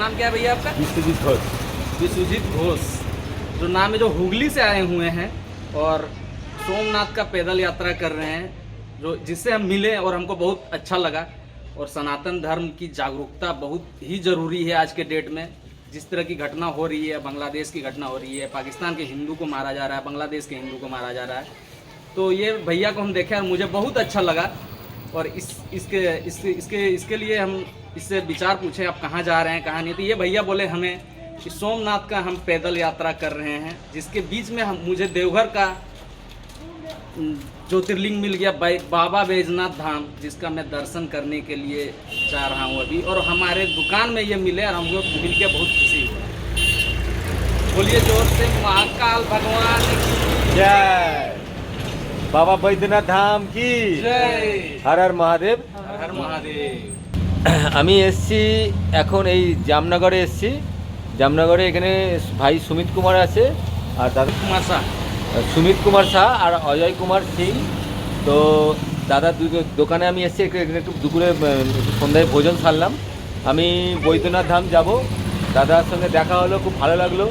नाम क्या है भैया आपका? विश्वजीत घोष। विश्वजीत घोष, जो नाम है, जो हुगली से आए हुए हैं और सोमनाथ का पैदल यात्रा कर रहे हैं, जो जिससे हम मिले और हमको बहुत अच्छा लगा। और सनातन धर्म की जागरूकता बहुत ही ज़रूरी है आज के डेट में। जिस तरह की घटना हो रही है, बांग्लादेश की घटना हो रही है, पाकिस्तान के हिंदू को मारा जा रहा है, बांग्लादेश के हिंदू को मारा जा रहा है, तो ये भैया को हम देखे और मुझे बहुत अच्छा लगा। और इसके लिए हम इससे विचार पूछे, आप कहाँ जा रहे हैं कहाँ नहीं, तो ये भैया बोले हमें कि सोमनाथ का हम पैदल यात्रा कर रहे हैं, जिसके बीच में मुझे देवघर का ज्योतिर्लिंग मिल गया, बाबा बैजनाथ धाम, जिसका मैं दर्शन करने के लिए जा रहा हूँ अभी। और हमारे दुकान में ये मिले और हमको मिल के बहुत खुशी हुई। बोलिए जोर से, महाकाल भगवान की जय। बाबा बैद्यनाथ धाम की जय। हर हर महादेव। हर हर महादेव। আমি এসছি এখন এই জামনগরে এসছি। জামনগরে এখানে ভাই সুমিত কুমার আছে আর দাদা कुमार शाह। সুমিত কুমার শাহ আর অজয় কুমার সিং। তো দাদা দোকানে আমি এসছি, এখানে একটু দুপুরে একটু সন্ধ্যায় ভোজন সারলাম। আমি বৈদ্যনাথ ধাম যাব, দাদার সঙ্গে দেখা হলো, খুব ভালো লাগলো।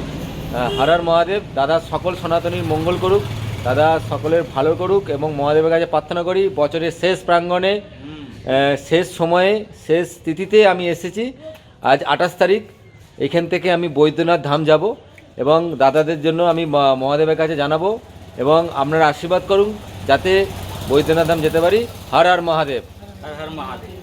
হর হর মহাদেব। দাদা সকল সনাতনীর মঙ্গল করুক, দাদা সকলের ভালো করুক এবং মহাদেবের কাছে প্রার্থনা করি বছরের শেষ প্রাঙ্গণে শেষ সময়ে শেষ তিথিতে আমি এসেছি। আজ 28 তারিখ। এখান থেকে আমি বৈদ্যনাথ ধাম যাব এবং দাদাদের জন্য আমি মহাদেবের কাছে জানাবো এবং আপনারা আশীর্বাদ করুন যাতে বৈদ্যনাথ ধাম যেতে পারি। হর হর মহাদেব। हर हर महादेव।